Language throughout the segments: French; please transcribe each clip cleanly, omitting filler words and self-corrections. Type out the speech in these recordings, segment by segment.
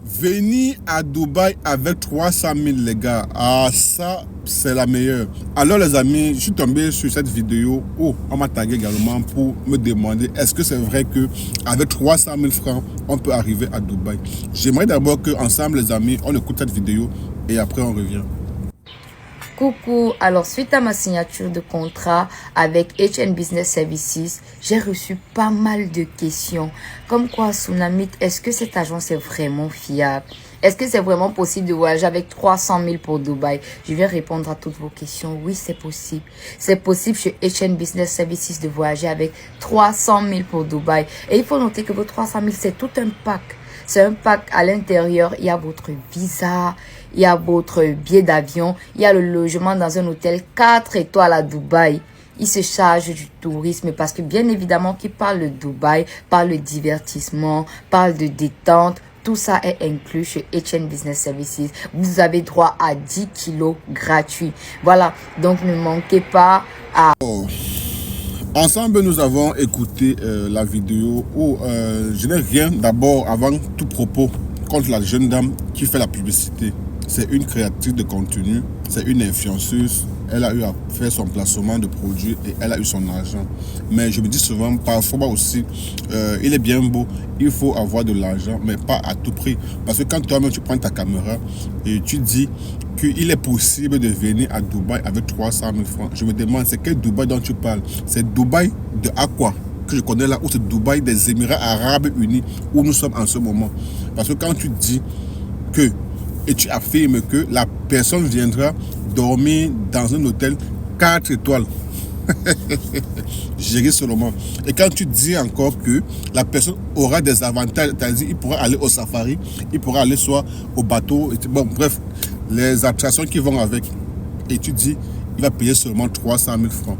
Venir à Dubaï avec 300 000 les gars, ah ça c'est la meilleure. Alors les amis, je suis tombé sur cette vidéo où on m'a tagué également pour me demander est-ce que c'est vrai que avec 300 000 francs on peut arriver à Dubaï. J'aimerais d'abord que ensemble les amis on écoute cette vidéo et après on revient. Coucou, alors suite à ma signature de contrat avec HN Business Services, j'ai reçu pas mal de questions. Comme quoi, Tsunamit, est-ce que cette agence est vraiment fiable? Est-ce que c'est vraiment possible de voyager avec 300 000 pour Dubaï? Je vais répondre à toutes vos questions. Oui, c'est possible. C'est possible chez HN Business Services de voyager avec 300 000 pour Dubaï. Et il faut noter que vos 300 000, c'est tout un pack. C'est un pack à l'intérieur, il y a votre visa, il y a votre billet d'avion, il y a le logement dans un hôtel 4 étoiles à Dubaï. Il se charge du tourisme parce que bien évidemment qui parle de Dubaï, parle de divertissement, parle de détente. Tout ça est inclus chez HN Business Services. Vous avez droit à 10 kilos gratuits. Voilà, donc ne manquez pas à... Ensemble, nous avons écouté la vidéo où je n'ai rien d'abord avant tout propos contre la jeune dame qui fait la publicité. C'est une créatrice de contenu, c'est une influenceuse. Elle a eu à faire son placement de produits et elle a eu son argent. Mais je me dis souvent, parfois aussi, il est bien beau, il faut avoir de l'argent, mais pas à tout prix. Parce que quand toi-même tu prends ta caméra et tu dis qu'il est possible de venir à Dubaï avec 300 000 francs, je me demande, c'est quel Dubaï dont tu parles? C'est Dubaï de Aqua que je connais là, ou c'est Dubaï des Émirats Arabes Unis où nous sommes en ce moment? Parce que quand tu dis que et tu affirmes que la personne viendra dormir dans un hôtel 4 étoiles. Géré seulement. Et quand tu dis encore que la personne aura des avantages, c'est-à-dire il pourra aller au safari, il pourra aller soit au bateau, bon bref, les attractions qui vont avec. Et tu dis, il va payer seulement 300 000 francs.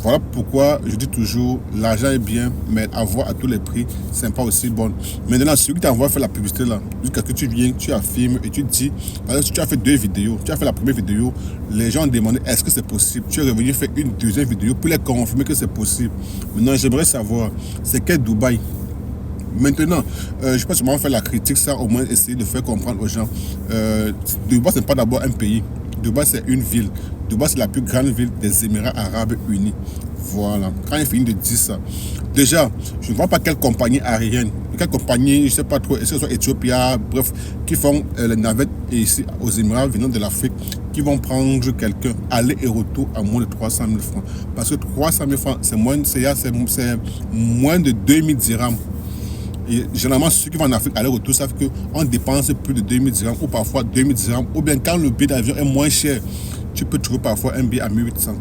Voilà pourquoi je dis toujours, l'argent est bien, mais avoir à tous les prix, c'est pas aussi bon. Maintenant, celui qui t'envoie faire la publicité là, jusqu'à ce que tu viens, tu affirmes et tu dis, par exemple, tu as fait 2 vidéos, tu as fait la première vidéo, les gens ont demandé est-ce que c'est possible. Tu es revenu faire une deuxième vidéo pour les confirmer que c'est possible. Maintenant, j'aimerais savoir, c'est quel Dubaï? Maintenant, je peux sûrement faire la critique, ça au moins essayer de faire comprendre aux gens. Dubaï, ce n'est pas d'abord un pays. Dubaï, c'est une ville. Dubaï, c'est la plus grande ville des Émirats Arabes Unis. Voilà. Quand il finit de dire ça, déjà, je ne vois pas quelle compagnie aérienne, quelle compagnie, je ne sais pas trop, est-ce que ce soit Ethiopia, bref, qui font les navettes ici aux Émirats venant de l'Afrique, qui vont prendre quelqu'un aller et retour à moins de 300 000 francs. Parce que 300 000 francs, c'est moins de 2000 dirhams. Et généralement, ceux qui vont en Afrique aller-retour savent qu'on dépense plus de 2000 dirhams ou parfois 2000 dirhams. Ou bien quand le billet d'avion est moins cher, tu peux trouver parfois un billet à 1800.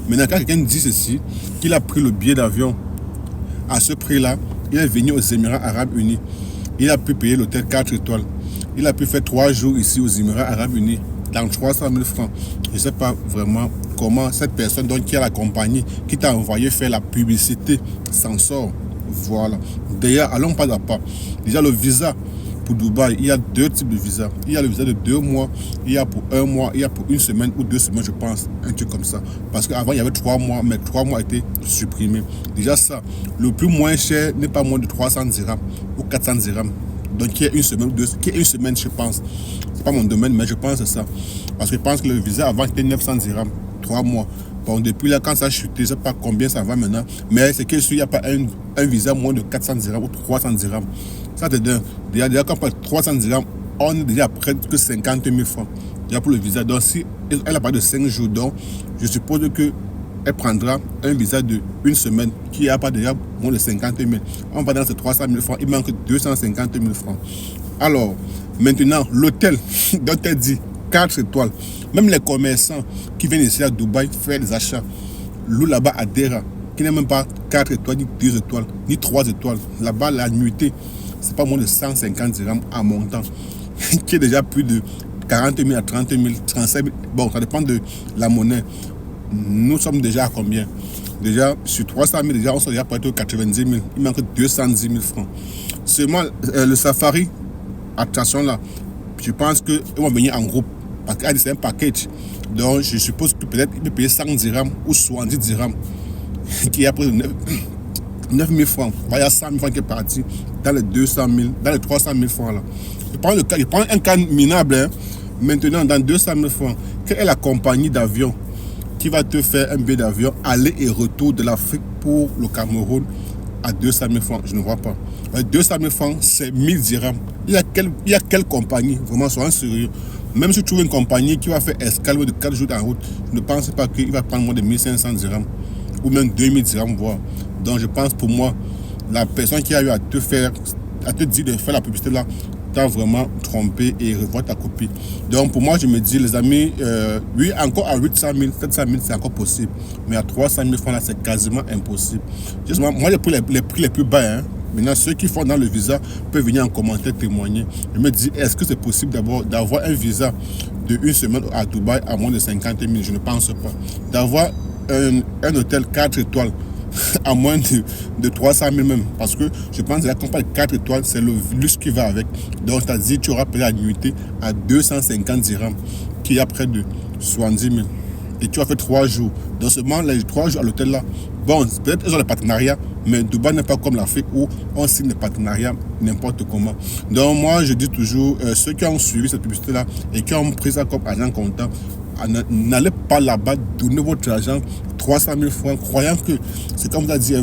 Maintenant, quand quelqu'un dit ceci, qu'il a pris le billet d'avion à ce prix-là, il est venu aux Émirats Arabes Unis. Il a pu payer l'hôtel 4 étoiles. Il a pu faire 3 jours ici aux Émirats Arabes Unis dans 300 000 francs. Je ne sais pas vraiment comment cette personne donc, qui a la compagnie, qui t'a envoyé faire la publicité, s'en sort. Voilà. D'ailleurs, allons pas à pas. Déjà, le visa pour Dubaï, il y a 2 types de visas. Il y a le visa de 2 mois, il y a pour 1 mois, il y a pour 1 semaine ou 2 semaines, je pense. Un truc comme ça. Parce qu'avant, il y avait 3 mois, mais 3 mois étaient supprimés. Déjà, ça, le plus moins cher n'est pas moins de 300 dirhams ou 400 dirhams. Donc, il y a 1 semaine ou 2, qui est 1 semaine, je pense. C'est pas mon domaine, mais je pense que c'est ça. Parce que je pense que le visa avant était 900 dirhams, 3 mois. Bon, depuis là, quand ça a chuté, je ne sais pas combien ça va maintenant, mais c'est qu'il n'y a pas un visa moins de 400 dirhams ou 300 dirhams. Ça, c'est dingue. Déjà, quand on parle de 300 dirhams, on est déjà à près de 50 000 francs. Déjà pour le visa. Donc, si elle a parlé de 5 jours, donc, je suppose qu'elle prendra un visa de 1 semaine qui n'a pas déjà moins de 50 000. On va dans ces 300 000 francs, il manque 250 000 francs. Alors, maintenant, l'hôtel dont elle dit 4 étoiles. Même les commerçants qui viennent ici à Dubaï faire des achats, louent là-bas à Dera, qui n'est même pas 4 étoiles, ni 2 étoiles, ni 3 étoiles. Là-bas, la nuitée, c'est pas moins de 150 dirhams à montant, qui est déjà plus de 40 000 à 30 000, 35 000. Bon, ça dépend de la monnaie. Nous sommes déjà à combien? Déjà, sur 300 000, déjà, on serait déjà près de 90 000. Il manque 210 000 francs. Seulement, le safari, attention là, je pense qu'ils vont venir en groupe. Parce que c'est un package. Donc, je suppose que peut-être il peut payer 100 dirhams ou 70 dirhams, qui est après 9 000 francs. Il y a 100 000 francs qui est parti. dans les 200 000, dans les 300 000 francs là. Je prends un cas minable. Hein. Maintenant, dans 200 000 francs, quelle est la compagnie d'avion qui va te faire un billet d'avion aller et retour de l'Afrique pour le Cameroun à 200 000 francs? Je ne vois pas. 200 000 francs, c'est 1000 dirhams. Il y a quelle compagnie? Vraiment, soyons sérieux. Même si tu trouves une compagnie qui va faire escale de 4 jours en route, je ne pense pas qu'il va prendre moins de 1500 dirhams ou même 2000 dirhams, voire. Donc, je pense pour moi, la personne qui a eu à te dire de faire la publicité là, t'as vraiment trompé et revois ta copie. Donc pour moi, je me dis, les amis, oui, encore à 800 000, 700 000, c'est encore possible. Mais à 300 000 francs là, c'est quasiment impossible. Justement, moi, j'ai pris les prix les plus bas. Hein. Maintenant, ceux qui font dans le visa peuvent venir en commentaire témoigner. Je me dis, est-ce que c'est possible d'avoir un visa de une semaine à Dubaï à moins de 50 000? Je ne pense pas. D'avoir un hôtel 4 étoiles à moins de 300 000 même. Parce que je pense que la compagnie 4 étoiles, c'est le luxe qui va avec. Donc, c'est-à-dire tu auras payé la nuitée à 250 dirhams, qui est à près de 70 000. Et tu as fait 3 jours. Donc, seulement les 3 jours à l'hôtel là, bon, peut-être ils ont des partenariats, mais Dubaï n'est pas comme l'Afrique où on signe des partenariats n'importe comment. Donc, moi, je dis toujours, ceux qui ont suivi cette publicité-là et qui ont pris ça comme agent comptant, n'allez pas là-bas, donnez votre argent, 300 000 francs, croyant que c'est comme vous a dit,